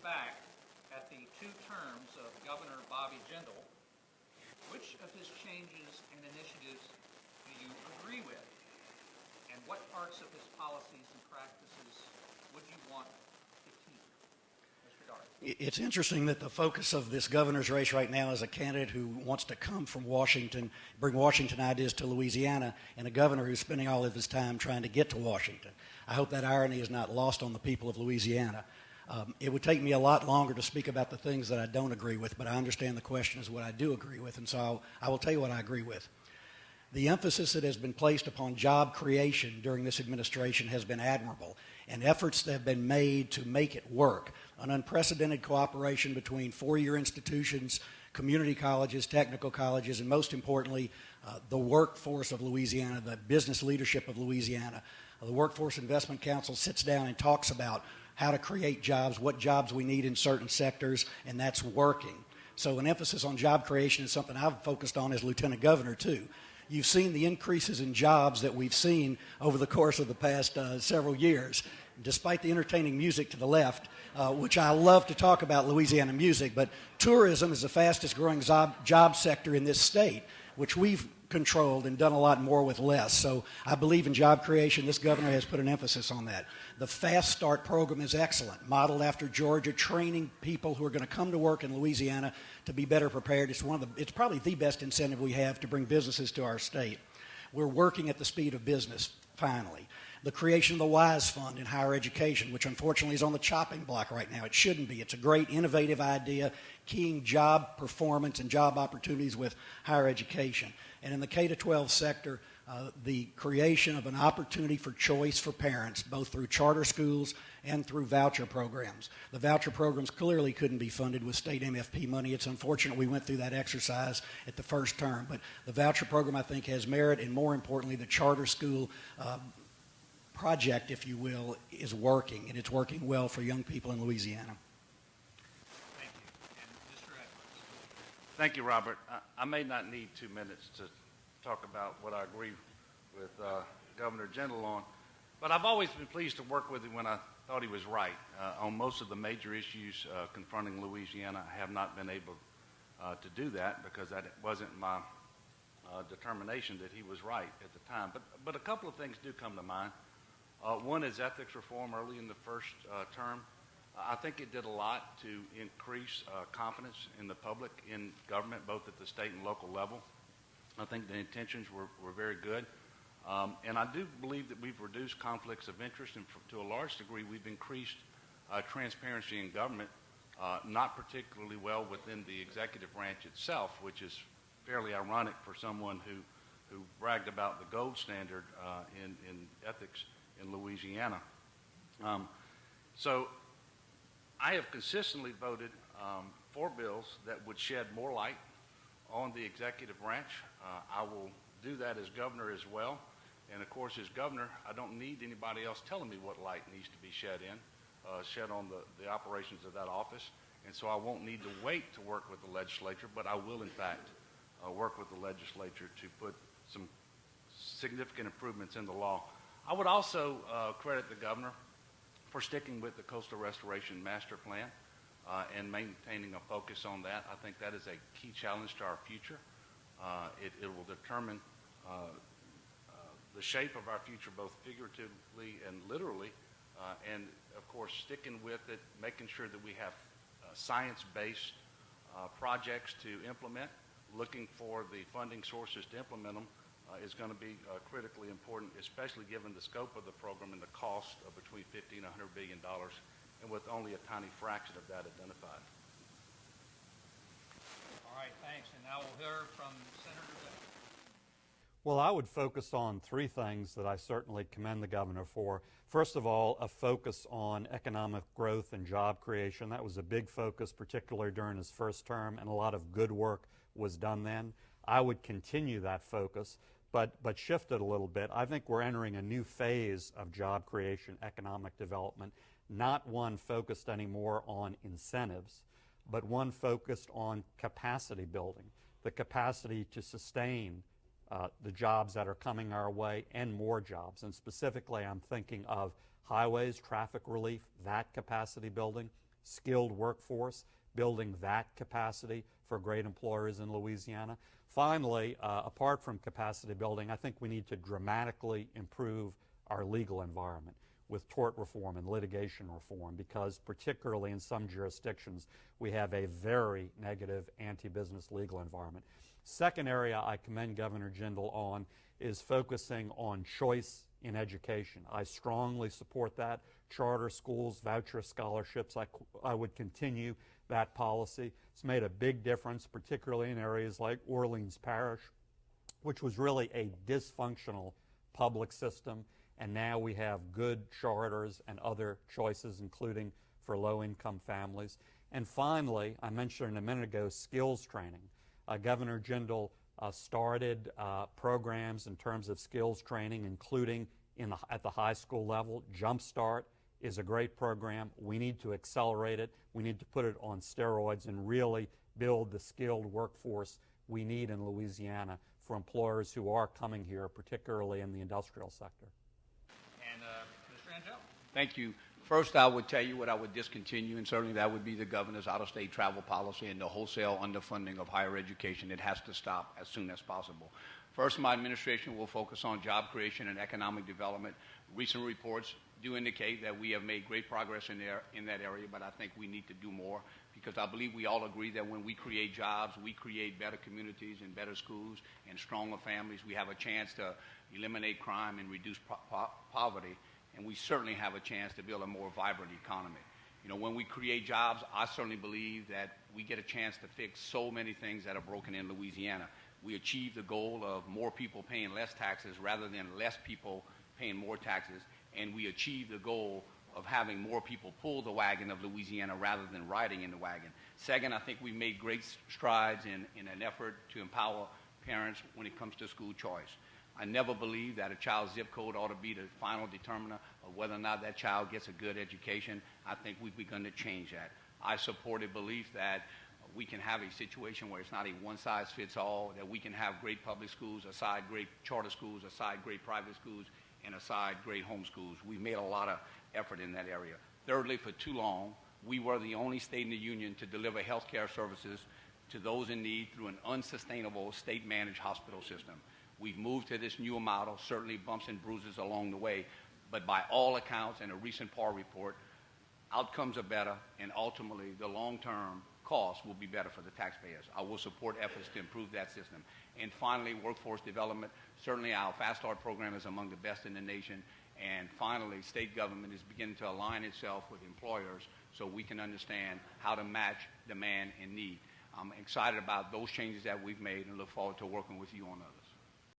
back at the 2 terms of Governor Bobby Jindal, which of his changes and initiatives do you agree with? And what parts of his policies and practices would you want to keep? Mr. Dart. It's interesting that the focus of this governor's race right now is a candidate who wants to come from Washington, bring Washington ideas to Louisiana, and a governor who's spending all of his time trying to get to Washington. I hope that irony is not lost on the people of Louisiana. It would take me a lot longer to speak about the things that I don't agree with, but I understand the question is what I do agree with, and so I will tell you what I agree with. The emphasis that has been placed upon job creation during this administration has been admirable, and efforts that have been made to make it work. An unprecedented cooperation between 4-year institutions, community colleges, technical colleges, and most importantly, the workforce of Louisiana, the business leadership of Louisiana. The Workforce Investment Council sits down and talks about how to create jobs, what jobs we need in certain sectors, and that's working. So an emphasis on job creation is something I've focused on as Lieutenant Governor too. You've seen the increases in jobs that we've seen over the course of the past several years. Despite the entertaining music to the left, which I love to talk about Louisiana music, but tourism is the fastest growing job sector in this state, which we've controlled and done a lot more with less. So I believe in job creation. This governor has put an emphasis on that. The Fast Start program is excellent, modeled after Georgia, training people who are going to come to work in Louisiana to be better prepared. It's probably the best incentive we have to bring businesses to our state. We're working at the speed of business, finally. The creation of the WISE Fund in higher education, which unfortunately is on the chopping block right now. It shouldn't be. It's a great innovative idea, keying job performance and job opportunities with higher education. And in the K-12 sector, the creation of an opportunity for choice for parents, both through charter schools and through voucher programs. The voucher programs clearly couldn't be funded with state MFP money. It's unfortunate we went through that exercise at the first term, but the voucher program, I think, has merit, and more importantly, the charter school project, if you will, is working, and it's working well for young people in Louisiana. Thank you. And Mr. Edwards. Thank you, Robert. I may not need 2 minutes to talk about what I agree with Governor Jindal on, but I've always been pleased to work with him when I thought he was right. On most of the major issues confronting Louisiana, I have not been able to do that because that wasn't my determination that he was right at the time. But a couple of things do come to mind. One is ethics reform early in the first term. I think it did a lot to increase confidence in the public, in government, both at the state and local level. I think the intentions were very good. And I do believe that we've reduced conflicts of interest, and to a large degree we've increased transparency in government, not particularly well within the executive branch itself, which is fairly ironic for someone who bragged about the gold standard in ethics in Louisiana. So I have consistently voted for bills that would shed more light on the executive branch. I will do that as governor as well. And of course, as governor, I don't need anybody else telling me what light needs to be shed on the operations of that office. And so I won't need to wait to work with the legislature, but I will in fact work with the legislature to put some significant improvements in the law. I would also credit the governor for sticking with the Coastal Restoration Master Plan and maintaining a focus on that. I think that is a key challenge to our future. It will determine the shape of our future, both figuratively and literally, and of course sticking with it, making sure that we have science-based projects to implement, looking for the funding sources to implement them is going to be critically important, especially given the scope of the program and the cost of between $50 and $100 billion, and with only a tiny fraction of that identified. All right, thanks. And now we'll hear from Senator Bell. Well, I would focus on 3 things that I certainly commend the governor for. First of all, a focus on economic growth and job creation. That was a big focus, particularly during his first term, and a lot of good work was done then. I would continue that focus, but shift it a little bit. I think we're entering a new phase of job creation, economic development, not one focused anymore on incentives, but one focused on capacity building, the capacity to sustain the jobs that are coming our way and more jobs. And specifically, I'm thinking of highways, traffic relief, that capacity building, skilled workforce, building that capacity for great employers in Louisiana. Finally, apart from capacity building, I think we need to dramatically improve our legal environment with tort reform and litigation reform, because particularly in some jurisdictions, we have a very negative anti-business legal environment. Second area I commend Governor Jindal on is focusing on choice in education. I strongly support that. Charter schools, voucher scholarships, I would continue that policy. It's made a big difference, particularly in areas like Orleans Parish, which was really a dysfunctional public system, and now we have good charters and other choices, including for low-income families. And finally, I mentioned a minute ago, skills training. Governor Jindal started programs in terms of skills training, including at the high school level. Jumpstart is a great program. We need to accelerate it. We need to put it on steroids and really build the skilled workforce we need in Louisiana for employers who are coming here, particularly in the industrial sector. And Mr. Angel? Thank you. First, I would tell you what I would discontinue, and certainly that would be the governor's out-of-state travel policy and the wholesale underfunding of higher education. It has to stop as soon as possible. First, my administration will focus on job creation and economic development. Recent reports do indicate that we have made great progress in that area, but I think we need to do more, because I believe we all agree that when we create jobs, we create better communities and better schools and stronger families. We have a chance to eliminate crime and reduce poverty, and we certainly have a chance to build a more vibrant economy. You know, when we create jobs, I certainly believe that we get a chance to fix so many things that are broken in Louisiana. We achieve the goal of more people paying less taxes rather than less people paying more taxes, and we achieve the goal of having more people pull the wagon of Louisiana rather than riding in the wagon. Second, I think we've made great strides in an effort to empower parents when it comes to school choice. I never believed that a child's zip code ought to be the final determiner of whether or not that child gets a good education. I think we've begun to change that. I support a belief that we can have a situation where it's not a one-size-fits-all, that we can have great public schools aside great charter schools, aside great private schools, and aside great home schools. We've made a lot of effort in that area. Thirdly, for too long, we were the only state in the union to deliver health care services to those in need through an unsustainable state-managed hospital system. We've moved to this newer model, certainly bumps and bruises along the way, but by all accounts and a recent PAR report, outcomes are better, and ultimately the long-term cost will be better for the taxpayers. I will support efforts to improve that system. And finally, workforce development. Certainly our Fast Start program is among the best in the nation. And finally, state government is beginning to align itself with employers so we can understand how to match demand and need. I'm excited about those changes that we've made and look forward to working with you on others.